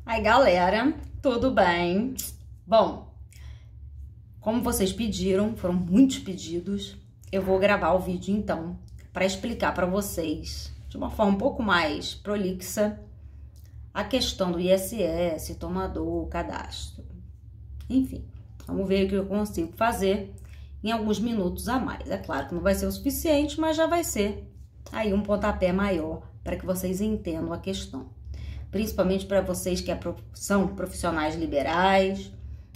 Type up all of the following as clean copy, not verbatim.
Aí, galera, tudo bem? Bom, como vocês pediram, foram muitos pedidos, eu vou gravar o vídeo então para explicar para vocês de uma forma um pouco mais prolixa a questão do ISS, tomador, cadastro. Enfim, vamos ver o que eu consigo fazer em alguns minutos a mais. É claro que não vai ser o suficiente, mas já vai ser aí um pontapé maior para que vocês entendam a questão. Principalmente para vocês que são profissionais liberais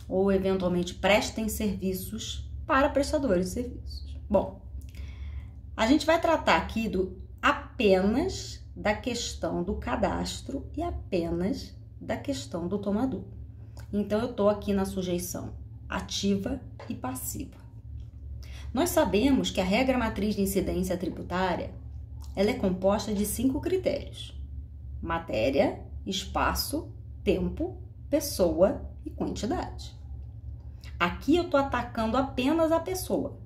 ou eventualmente prestem serviços para prestadores de serviços. Bom, a gente vai tratar aqui apenas da questão do cadastro e apenas da questão do tomador. Então, eu estou aqui na sujeição ativa e passiva. Nós sabemos que a regra matriz de incidência tributária ela é composta de 5 critérios: matéria, espaço, tempo, pessoa e quantidade. Aqui eu estou atacando apenas a pessoa.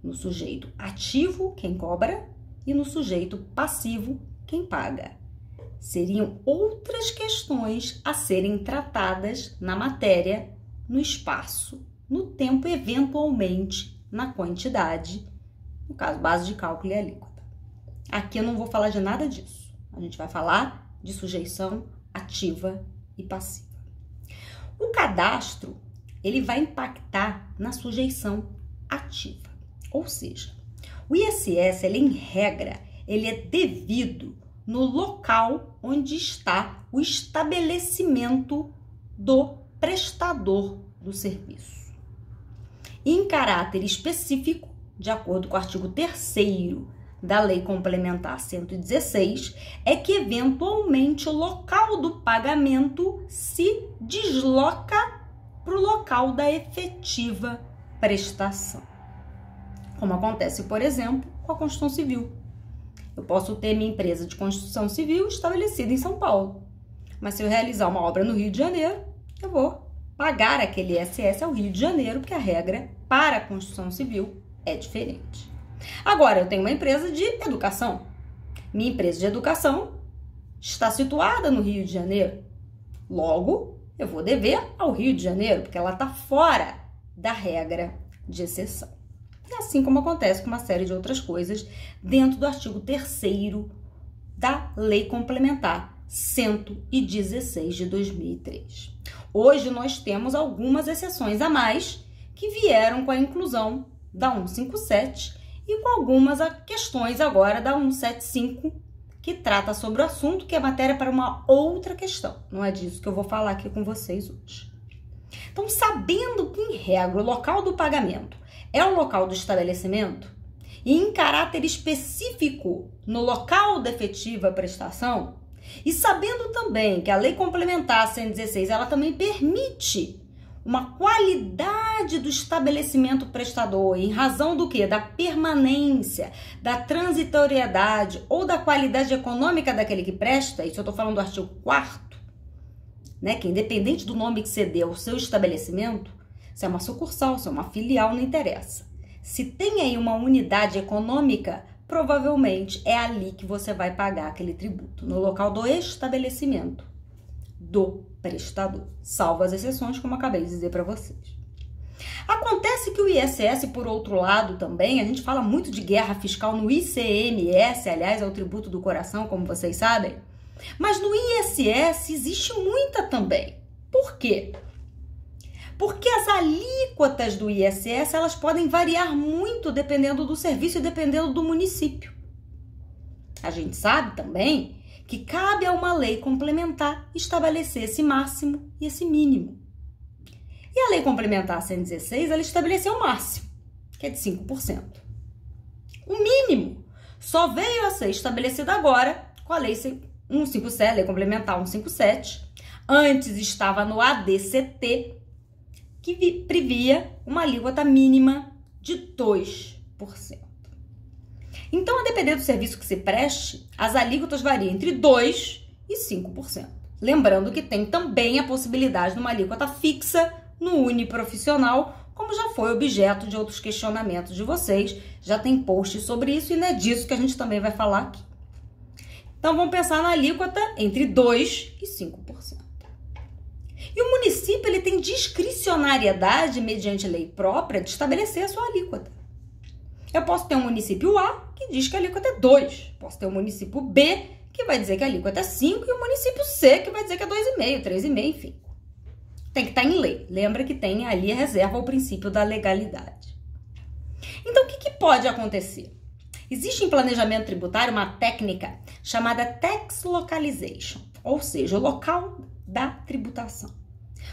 No sujeito ativo, quem cobra, e no sujeito passivo, quem paga. Seriam outras questões a serem tratadas na matéria, no espaço, no tempo, eventualmente na quantidade, no caso, base de cálculo e alíquota. Aqui eu não vou falar de nada disso. A gente vai falar de sujeição ativa e passiva. O cadastro, ele vai impactar na sujeição ativa. Ou seja, o ISS, ele, em regra, ele é devido no local onde está o estabelecimento do prestador do serviço. Em caráter específico, de acordo com o artigo 3º da Lei Complementar 116, é que eventualmente o local do pagamento se desloca para o local da efetiva prestação. Como acontece, por exemplo, com a construção civil. Eu posso ter minha empresa de construção civil estabelecida em São Paulo, mas se eu realizar uma obra no Rio de Janeiro, eu vou pagar aquele ISS ao Rio de Janeiro, porque a regra para a construção civil é diferente. Agora, eu tenho uma empresa de educação. Minha empresa de educação está situada no Rio de Janeiro. Logo, eu vou dever ao Rio de Janeiro, porque ela está fora da regra de exceção. E assim como acontece com uma série de outras coisas dentro do artigo 3º da Lei Complementar 116 de 2003. Hoje nós temos algumas exceções a mais que vieram com a inclusão da 157 e com algumas questões agora da 175, que trata sobre o assunto, que é matéria para uma outra questão. Não é disso que eu vou falar aqui com vocês hoje. Então, sabendo que, em regra, o local do pagamento é o local do estabelecimento e em caráter específico no local da efetiva prestação, e sabendo também que a Lei Complementar 116, ela também permite uma qualidade do estabelecimento prestador, em razão do quê? Da permanência, da transitoriedade ou da qualidade econômica daquele que presta. Isso eu estou falando do artigo 4º, né? Que independente do nome que você dê ao seu estabelecimento, se é uma sucursal, se é uma filial, não interessa. Se tem aí uma unidade econômica, provavelmente é ali que você vai pagar aquele tributo, no local do estabelecimento do prestador, salvo as exceções, como acabei de dizer para vocês. Acontece que o ISS, por outro lado, também, a gente fala muito de guerra fiscal no ICMS, aliás, é o tributo do coração, como vocês sabem, mas no ISS existe muita também. Por quê? Porque as alíquotas do ISS, elas podem variar muito dependendo do serviço e dependendo do município. A gente sabe também que cabe a uma lei complementar estabelecer esse máximo e esse mínimo. E a Lei Complementar 116, ela estabeleceu o máximo, que é de 5%. O mínimo só veio a ser estabelecido agora com a Lei 157, Lei Complementar 157. Antes estava no ADCT, que previa uma alíquota mínima de 2%. Então, a depender do serviço que se preste, as alíquotas variam entre 2% e 5%. Lembrando que tem também a possibilidade de uma alíquota fixa no uniprofissional, como já foi objeto de outros questionamentos de vocês. Já tem post sobre isso e não é disso que a gente também vai falar aqui. Então, vamos pensar na alíquota entre 2% e 5%. ele tem discricionariedade mediante lei própria de estabelecer a sua alíquota. Eu posso ter um município A que diz que a alíquota é 2. Posso ter um município B que vai dizer que a alíquota é 5 e o município C que vai dizer que é 2,5, 3,5, enfim. Tem que estar em lei. Lembra que tem ali a reserva ao princípio da legalidade. Então, o que pode acontecer? Existe em planejamento tributário uma técnica chamada tax localization, ou seja, o local da tributação.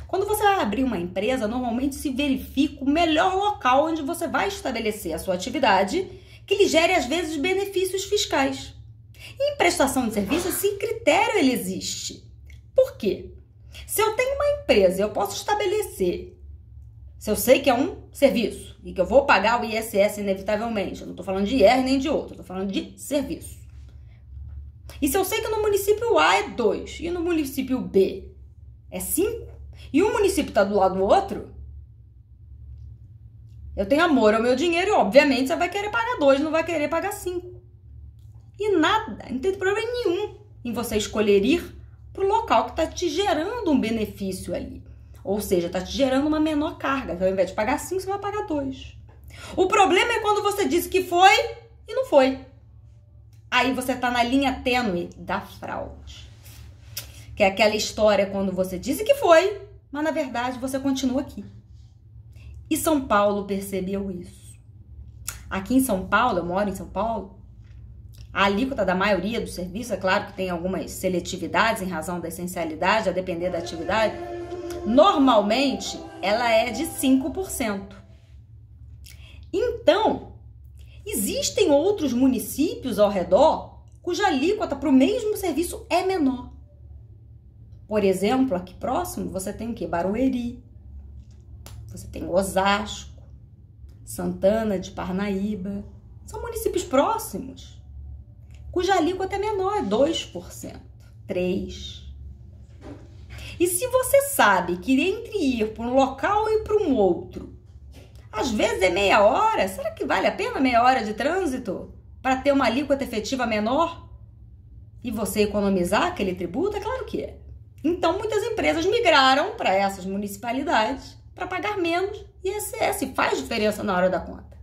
Quando você vai abrir uma empresa, normalmente se verifica o melhor local onde você vai estabelecer a sua atividade, que lhe gere, às vezes, benefícios fiscais. E em prestação de serviço, esse critério ele existe. Por quê? Se eu tenho uma empresa, eu posso estabelecer, se eu sei que é um serviço e que eu vou pagar o ISS inevitavelmente, eu não estou falando de IR nem de outro, estou falando de serviço. E se eu sei que no município A é 2 e no município B é 5, e um município está do lado do outro, eu tenho amor ao meu dinheiro e, obviamente, você vai querer pagar 2, não vai querer pagar 5. E nada, não tem problema nenhum em você escolher ir para o local que está te gerando um benefício ali. Ou seja, está te gerando uma menor carga. Então, ao invés de pagar 5, você vai pagar 2. O problema é quando você disse que foi e não foi. Aí você está na linha tênue da fraude. Que é aquela história quando você disse que foi, mas na verdade você continua aqui. E São Paulo percebeu isso. Aqui em São Paulo, eu moro em São Paulo, a alíquota da maioria do serviço, é claro que tem algumas seletividades em razão da essencialidade, a depender da atividade, normalmente ela é de 5%. Então, existem outros municípios ao redor cuja alíquota para o mesmo serviço é menor. Por exemplo, aqui próximo você tem o quê? Barueri, você tem Osasco, Santana de Parnaíba. São municípios próximos, cuja alíquota é menor, é 2%, 3%. E se você sabe que entre ir para um local e para um outro, às vezes é meia hora, será que vale a pena meia hora de trânsito para ter uma alíquota efetiva menor e você economizar aquele tributo? É claro que é. Então, muitas empresas migraram para essas municipalidades para pagar menos ISS. Faz diferença na hora da conta.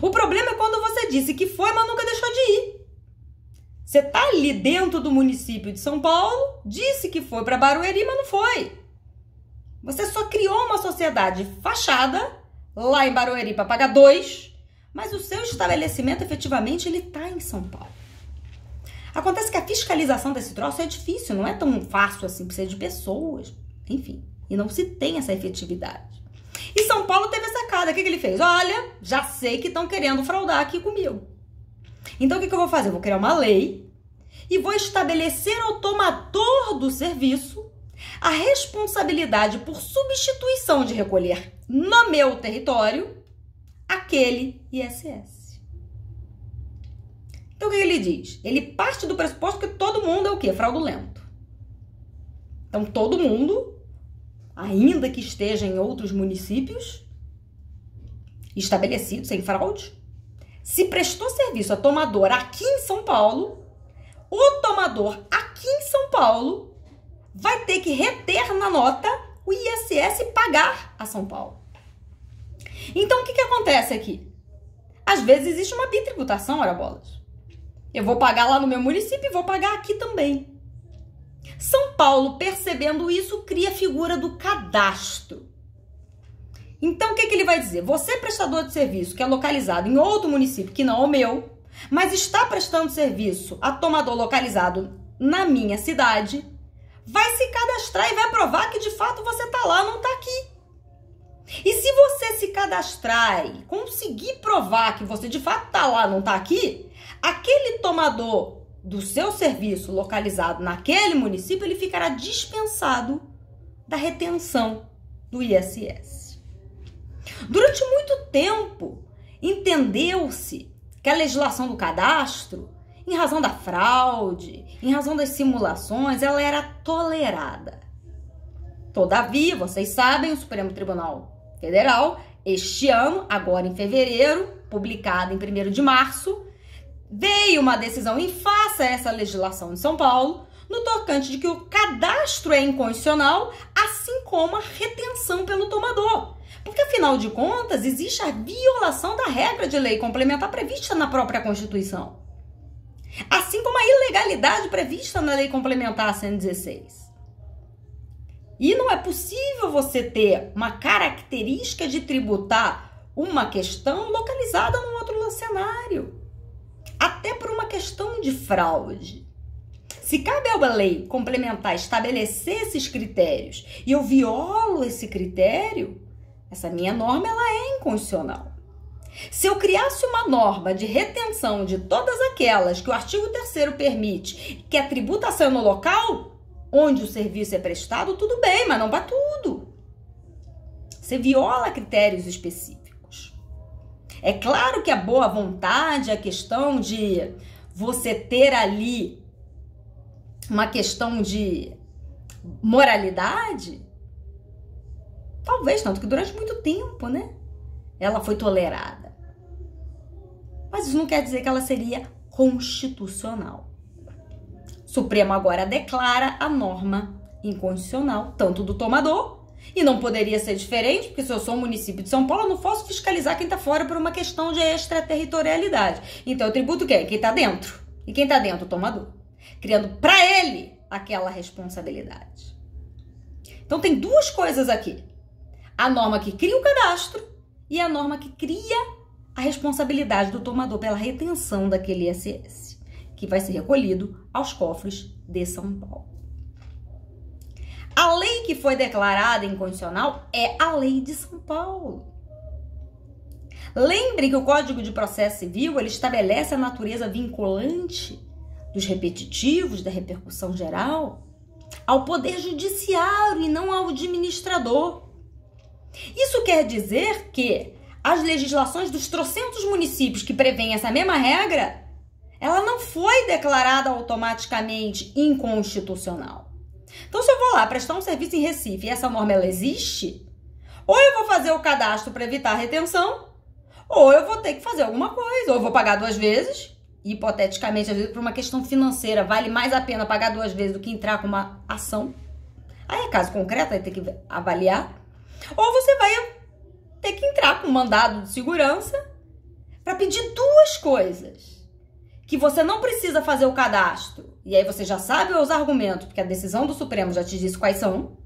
O problema é quando você disse que foi, mas nunca deixou de ir. Você está ali dentro do município de São Paulo, disse que foi para Barueri, mas não foi. Você só criou uma sociedade fachada lá em Barueri para pagar 2, mas o seu estabelecimento, efetivamente, ele está em São Paulo. Acontece que a fiscalização desse troço é difícil, não é tão fácil assim, precisa de pessoas, enfim, e não se tem essa efetividade. E São Paulo teve essa sacada, o que ele fez? Olha, já sei que estão querendo fraudar aqui comigo. Então, o que eu vou fazer? Eu vou criar uma lei e vou estabelecer ao tomador do serviço a responsabilidade por substituição de recolher no meu território aquele ISS. Então, o que ele diz? Ele parte do pressuposto que todo mundo é o quê? Fraudulento. Então, todo mundo, ainda que esteja em outros municípios estabelecidos sem fraude, se prestou serviço a tomador aqui em São Paulo, o tomador aqui em São Paulo vai ter que reter na nota o ISS e pagar a São Paulo. Então, o que acontece aqui? Às vezes existe uma bitributação, ora bolas. Eu vou pagar lá no meu município e vou pagar aqui também. São Paulo, percebendo isso, cria a figura do cadastro. Então, o que ele vai dizer? Você, prestador de serviço, que é localizado em outro município que não é o meu, mas está prestando serviço a tomador localizado na minha cidade, vai se cadastrar e vai provar que de fato você está lá, não está aqui. E se você se cadastrar e conseguir provar que você de fato está lá, não está aqui, aquele tomador do seu serviço localizado naquele município, ele ficará dispensado da retenção do ISS. Durante muito tempo, entendeu-se que a legislação do cadastro, em razão da fraude, em razão das simulações, ela era tolerada. Todavia, vocês sabem, o Supremo Tribunal Federal, este ano, agora em fevereiro, publicada em 1º de março, veio uma decisão em face a essa legislação de São Paulo, no tocante de que o cadastro é inconstitucional, assim assim como a retenção pelo tomador. Porque, afinal de contas, existe a violação da regra de lei complementar prevista na própria Constituição. Assim como a ilegalidade prevista na Lei Complementar 116. E não é possível você ter uma característica de tributar uma questão localizada num outro cenário. Até por uma questão de fraude. Se cabe à lei complementar estabelecer esses critérios e eu violo esse critério, essa minha norma ela é inconstitucional. Se eu criasse uma norma de retenção de todas aquelas que o artigo 3º permite, que a tributação no local onde o serviço é prestado, tudo bem, mas não para tudo. Você viola critérios específicos. É claro que a boa vontade, a questão de você ter ali uma questão de moralidade, talvez, tanto que durante muito tempo, né, ela foi tolerada. Mas isso não quer dizer que ela seria constitucional. O Supremo agora declara a norma inconstitucional, tanto do tomador, e não poderia ser diferente, porque se eu sou um município de São Paulo, eu não posso fiscalizar quem está fora por uma questão de extraterritorialidade. Então eu tributo quem? Quem está dentro. E quem está dentro? O tomador. Criando para ele aquela responsabilidade. Então tem duas coisas aqui. A norma que cria o cadastro e a norma que cria a responsabilidade do tomador pela retenção daquele ISS, que vai ser recolhido aos cofres de São Paulo. A lei que foi declarada inconstitucional é a lei de São Paulo. Lembre que o Código de Processo Civil ele estabelece a natureza vinculante dos repetitivos, da repercussão geral, ao Poder Judiciário e não ao administrador. Isso quer dizer que as legislações dos trocentos municípios que prevêem essa mesma regra, ela não foi declarada automaticamente inconstitucional. Então, se eu vou lá prestar um serviço em Recife e essa norma ela existe, ou eu vou fazer o cadastro para evitar a retenção, ou eu vou ter que fazer alguma coisa, ou eu vou pagar 2 vezes, hipoteticamente, às vezes por uma questão financeira, vale mais a pena pagar 2 vezes do que entrar com uma ação. Aí é caso concreto, vai ter que avaliar. Ou você vai ter que entrar com um mandado de segurança para pedir 2 coisas. Que você não precisa fazer o cadastro, e aí você já sabe os argumentos, porque a decisão do Supremo já te disse quais são,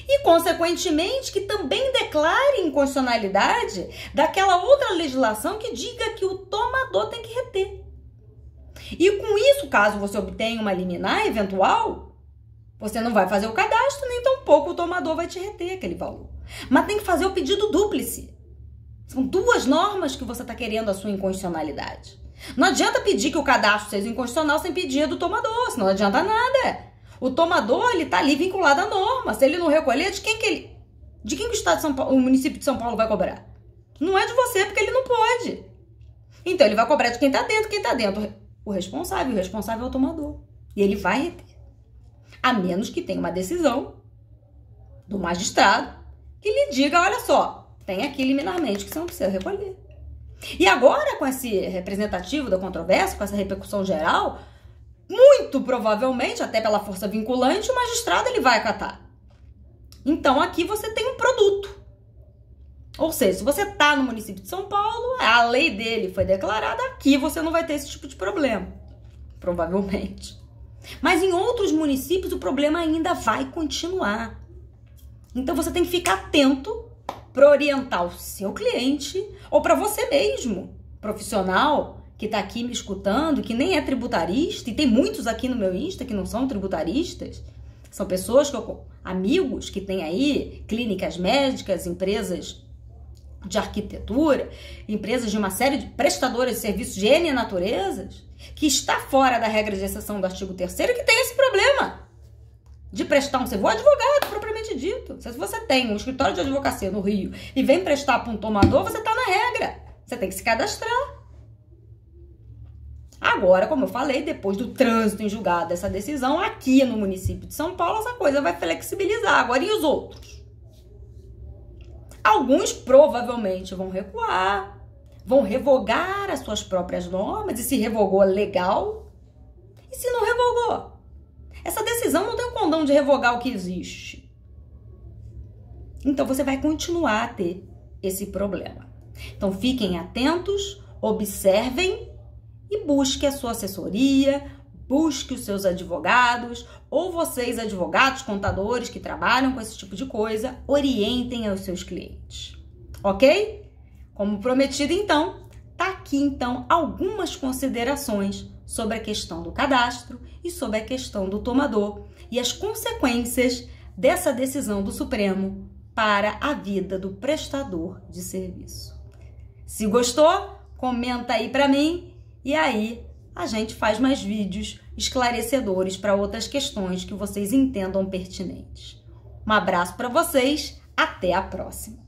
e, consequentemente, que também declare inconstitucionalidade daquela outra legislação que diga que o tomador tem que reter. E com isso, caso você obtenha uma liminar eventual, você não vai fazer o cadastro, nem tampouco o tomador vai te reter aquele valor. Mas tem que fazer o pedido dúplice. São 2 normas que você está querendo a sua inconstitucionalidade. Não adianta pedir que o cadastro seja inconstitucional sem pedir do tomador, senão não adianta nada. O tomador, ele tá ali vinculado à norma. Se ele não recolher, de quem que o Estado de São Paulo, o município de São Paulo vai cobrar? Não é de você, porque ele não pode. Então, ele vai cobrar de quem tá dentro, o responsável é o tomador. E ele vai reter. A menos que tenha uma decisão do magistrado que lhe diga, olha só, tem aqui liminarmente que você não precisa recolher. E agora, com esse representativo da controvérsia, com essa repercussão geral, muito provavelmente, até pela força vinculante, o magistrado ele vai acatar. Então, aqui você tem um produto. Ou seja, se você está no município de São Paulo, a lei dele foi declarada, aqui você não vai ter esse tipo de problema. Provavelmente. Mas em outros municípios, o problema ainda vai continuar. Então, você tem que ficar atento para orientar o seu cliente ou para você mesmo, profissional, que está aqui me escutando, que nem é tributarista, e tem muitos aqui no meu Insta que não são tributaristas, são pessoas, amigos que têm aí clínicas médicas, empresas de arquitetura, empresas de uma série de prestadoras de serviços de N naturezas, que está fora da regra de exceção do artigo 3º, que tem esse problema de prestar um serviço, o advogado, propriamente dito. Se você tem um escritório de advocacia no Rio e vem prestar para um tomador, você está na regra. Você tem que se cadastrar. Agora, como eu falei, depois do trânsito em julgado dessa decisão, aqui no município de São Paulo, essa coisa vai flexibilizar. Agora, e os outros? Alguns provavelmente vão recuar, vão revogar as suas próprias normas, e se revogou, legal. E se não revogou? Essa decisão não tem o condão de revogar o que existe. Então você vai continuar a ter esse problema. Então fiquem atentos, observem e busque a sua assessoria, busque os seus advogados, ou vocês, advogados, contadores que trabalham com esse tipo de coisa, orientem os seus clientes, ok? Como prometido, então, tá aqui, então, algumas considerações sobre a questão do cadastro e sobre a questão do tomador e as consequências dessa decisão do Supremo para a vida do prestador de serviço. Se gostou, comenta aí para mim e aí a gente faz mais vídeos esclarecedores para outras questões que vocês entendam pertinentes. Um abraço para vocês, até a próxima!